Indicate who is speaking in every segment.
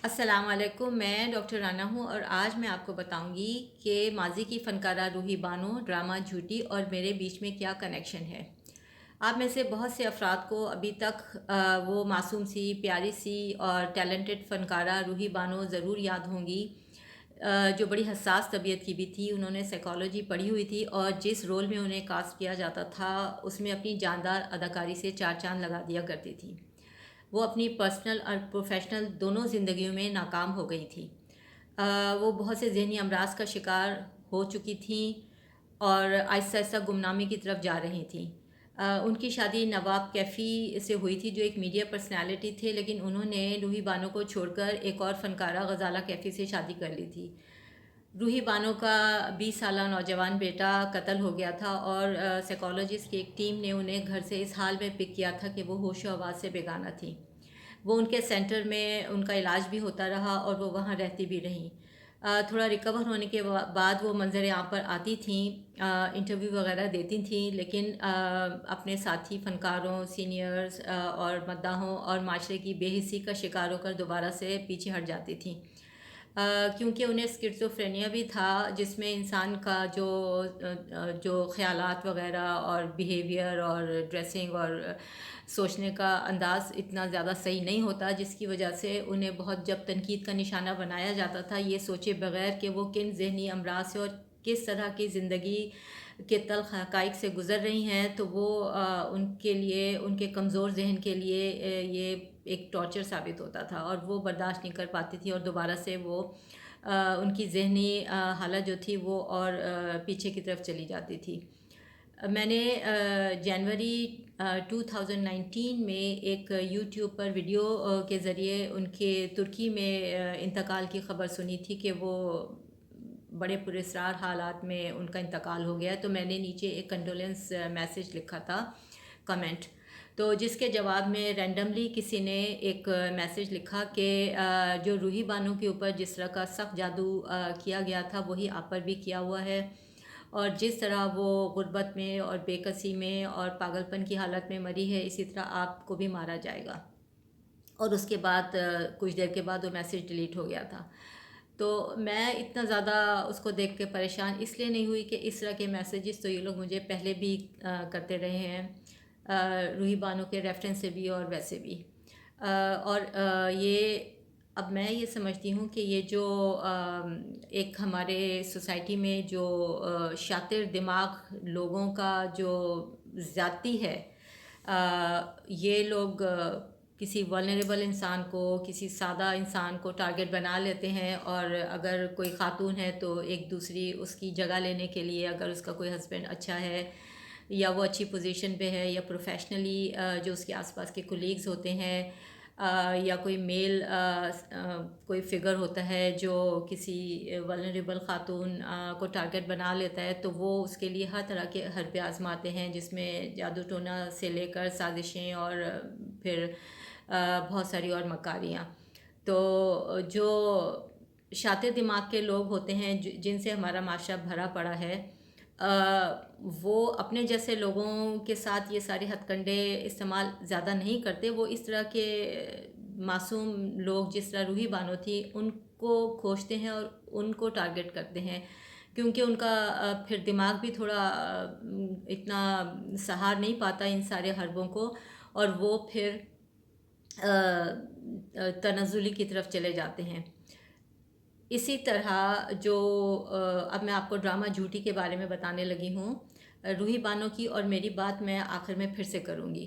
Speaker 1: السلام علیکم، میں ڈاکٹر رانا ہوں اور آج میں آپ کو بتاؤں گی کہ ماضی کی فنکارہ روحی بانو، ڈرامہ جھوٹی اور میرے بیچ میں کیا کنیکشن ہے۔ آپ میں سے بہت سے افراد کو ابھی تک وہ معصوم سی، پیاری سی اور ٹیلنٹڈ فنکارہ روحی بانو ضرور یاد ہوں گی، جو بڑی حساس طبیعت کی بھی تھی۔ انہوں نے سائیکالوجی پڑھی ہوئی تھی اور جس رول میں انہیں کاسٹ کیا جاتا تھا اس میں اپنی جاندار اداکاری سے چار چاند لگا دیا کرتی تھی۔ وہ اپنی پرسنل اور پروفیشنل دونوں زندگیوں میں ناکام ہو گئی تھی۔ وہ بہت سے ذہنی امراض کا شکار ہو چکی تھیں اور آہستہ آہستہ گمنامی کی طرف جا رہی تھیں۔ ان کی شادی نواب کیفی سے ہوئی تھی جو ایک میڈیا پرسنالٹی تھے، لیکن انہوں نے روحی بانو کو چھوڑ کر ایک اور فنکارہ غزالہ کیفی سے شادی کر لی تھی۔ روحی بانو کا 20 سالہ نوجوان بیٹا قتل ہو گیا تھا اور سائیکالوجسٹ کی ایک ٹیم نے انہیں گھر سے اس حال میں پک کیا تھا کہ وہ ہوش و حواس سے بیگانہ تھی۔ وہ ان کے سینٹر میں ان کا علاج بھی ہوتا رہا اور وہ وہاں رہتی بھی رہیں۔ تھوڑا ریکور ہونے کے بعد وہ منظر عام پر آتی تھیں، انٹرویو وغیرہ دیتی تھیں، لیکن اپنے ساتھی فنکاروں، سینئرز اور مداحوں اور معاشرے کی بے حسی کا شکار ہو کر دوبارہ سے پیچھے ہٹ جاتی تھیں، کیونکہ انہیں اسکیزوفرینیا بھی تھا، جس میں انسان کا جو خیالات وغیرہ اور بیہیویئر اور ڈریسنگ اور سوچنے کا انداز اتنا زیادہ صحیح نہیں ہوتا، جس کی وجہ سے انہیں بہت جب تنقید کا نشانہ بنایا جاتا تھا، یہ سوچے بغیر کہ وہ کن ذہنی امراض سے اور کس طرح کی زندگی کے تلخ حقائق سے گزر رہی ہیں، تو وہ ان کے لیے، ان کے کمزور ذہن کے لیے یہ ایک ٹارچر ثابت ہوتا تھا اور وہ برداشت نہیں کر پاتی تھی اور دوبارہ سے وہ ان کی ذہنی حالت جو تھی وہ اور پیچھے کی طرف چلی جاتی تھی۔ میں نے جنوری 2019 میں ایک یوٹیوب پر ویڈیو کے ذریعے ان کے ترکی میں انتقال کی خبر سنی تھی کہ وہ بڑے پراسرار حالات میں ان کا انتقال ہو گیا، تو میں نے نیچے ایک کنڈولنس میسیج لکھا تھا، کمنٹ، تو جس کے جواب میں رینڈملی کسی نے ایک میسیج لکھا کہ جو روحی بانو کے اوپر جس طرح کا سخت جادو کیا گیا تھا وہی آپ پر بھی کیا ہوا ہے، اور جس طرح وہ غربت میں اور بے کسی میں اور پاگل پن کی حالت میں مری ہے، اسی طرح آپ کو بھی مارا جائے گا۔ اور اس کے بعد کچھ دیر کے بعد وہ میسیج ڈیلیٹ ہو گیا تھا۔ تو میں اتنا زیادہ اس کو دیکھ کے پریشان اس لیے نہیں ہوئی کہ اس طرح کے میسیجز تو یہ لوگ مجھے پہلے بھی کرتے رہے ہیں، روحی بانو کے ریفرنس سے بھی اور ویسے بھی، اور یہ اب میں یہ سمجھتی ہوں کہ یہ جو ایک ہمارے سوسائٹی میں جو شاطر دماغ لوگوں کا جو زیادتی ہے، یہ لوگ کسی ولنریبل انسان کو، کسی سادہ انسان کو ٹارگٹ بنا لیتے ہیں، اور اگر کوئی خاتون ہے تو ایک دوسری اس کی جگہ لینے کے لیے، اگر اس کا کوئی ہسبینڈ اچھا ہے یا وہ اچھی پوزیشن پہ ہے یا پروفیشنلی جو اس کے آس پاس کے کولیگز ہوتے ہیں، یا کوئی میل کوئی فگر ہوتا ہے جو کسی ولنریبل خاتون کو ٹارگٹ بنا لیتا ہے، تو وہ اس کے لیے ہر طرح کے حربے آزماتے ہیں، جس میں جادو ٹونا سے لے کر سازشیں اور پھر بہت ساری اور مکاریاں۔ تو جو شاطر دماغ کے لوگ ہوتے ہیں جن سے ہمارا معاشرہ بھرا پڑا ہے، وہ اپنے جیسے لوگوں کے ساتھ یہ سارے ہتھ کنڈے استعمال زیادہ نہیں کرتے۔ وہ اس طرح کے معصوم لوگ جس طرح روحی بانو تھی ان کو کھوجتے ہیں اور ان کو ٹارگٹ کرتے ہیں، کیونکہ ان کا پھر دماغ بھی تھوڑا اتنا سہار نہیں پاتا ان سارے حربوں کو، اور وہ پھر تنزلی کی طرف چلے جاتے ہیں۔ اسی طرح جو اب میں آپ کو ڈرامہ جھوٹی کے بارے میں بتانے لگی ہوں، روحی بانو کی اور میری بات میں آخر میں پھر سے کروں گی۔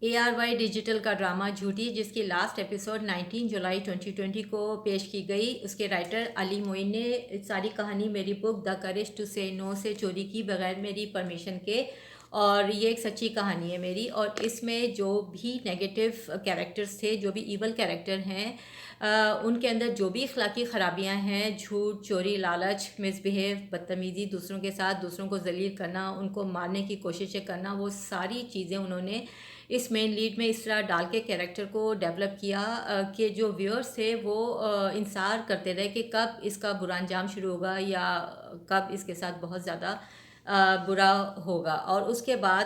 Speaker 1: ARY ڈیجیٹل کا ڈرامہ جھوٹی، جس کی لاسٹ ایپیسوڈ 19 جولائی 2020 کو پیش کی گئی، اس کے رائٹر علی معین نے ساری کہانی میری بک دا کریج ٹو سے نو سے چوری کی بغیر میری پرمیشن کے، اور یہ ایک سچی کہانی ہے میری، اور اس میں جو بھی نیگیٹو کیریکٹرز تھے، جو بھی ایول کیریکٹر ہیں، ان کے اندر جو بھی اخلاقی خرابیاں ہیں، جھوٹ، چوری، لالچ، مس بیہیو، بدتمیزی، دوسروں کے ساتھ دوسروں کو ذلیل کرنا، ان کو مارنے کی کوششیں کرنا، وہ ساری چیزیں انہوں نے اس مین لیڈ میں اس طرح ڈال کے کیریکٹر کو ڈیولپ کیا کہ جو ویورز تھے وہ انتظار کرتے رہے کہ کب اس کا برا انجام شروع ہوگا یا کب اس کے ساتھ بہت زیادہ برا ہوگا، اور اس کے بعد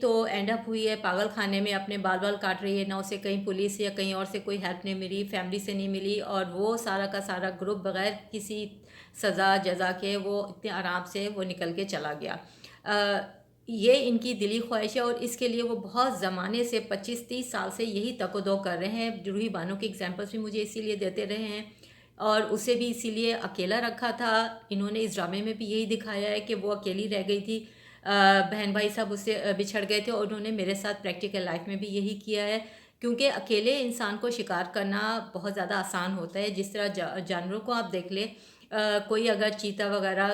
Speaker 1: تو اینڈ اپ ہوئی ہے پاگل خانے میں، اپنے بال بال کاٹ رہی ہے، نہ اسے کہیں پولیس یا کہیں اور سے کوئی ہیلپ نہیں ملی، فیملی سے نہیں ملی، اور وہ سارا کا سارا گروپ بغیر کسی سزا جزا کے وہ اتنے آرام سے وہ نکل کے چلا گیا۔ یہ ان کی دلی خواہش ہے، اور اس کے لیے وہ بہت زمانے سے 25-30 سال سے یہی تک و دو کر رہے ہیں۔ روحی بانو کی ایگزامپلس بھی مجھے اسی لیے دیتے رہے ہیں، اور اسے بھی اسی لیے اکیلا رکھا تھا۔ انہوں نے اس ڈرامے میں بھی یہی دکھایا ہے کہ وہ اکیلی رہ گئی تھی، بہن بھائی سب اس سے بچھڑ گئے تھے، اور انہوں نے میرے ساتھ پریکٹیکل لائف میں بھی یہی کیا ہے، کیونکہ اکیلے انسان کو شکار کرنا بہت زیادہ آسان ہوتا ہے۔ جس طرح جانوروں کو آپ دیکھ لیں، کوئی اگر چیتا وغیرہ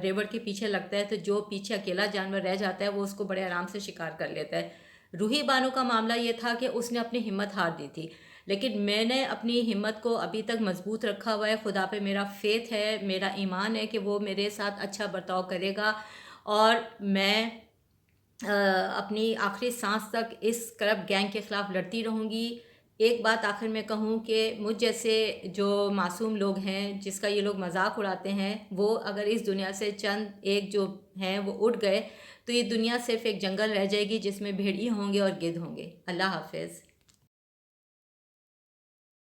Speaker 1: ریوڑ کے پیچھے لگتا ہے تو جو پیچھے اکیلا جانور رہ جاتا ہے وہ اس کو بڑے آرام سے شکار کر لیتا ہے۔ روحی بانو کا معاملہ یہ تھا کہ اس نے اپنی ہمت ہار دی تھی، لیکن میں نے اپنی ہمت کو ابھی تک مضبوط رکھا ہوا ہے۔ خدا پہ میرا فیتھ ہے، میرا ایمان ہے کہ وہ میرے ساتھ اچھا برتاؤ کرے گا، اور میں اپنی آخری سانس تک اس کرپٹ گینگ کے خلاف لڑتی رہوں گی۔ ایک بات آخر میں کہوں کہ مجھ جیسے جو معصوم لوگ ہیں جس کا یہ لوگ مذاق اڑاتے ہیں، وہ اگر اس دنیا سے چند ایک جو ہیں وہ اٹھ گئے تو یہ دنیا صرف ایک جنگل رہ جائے گی جس میں بھیڑیے ہوں گے اور گدھ ہوں گے۔ اللہ حافظ۔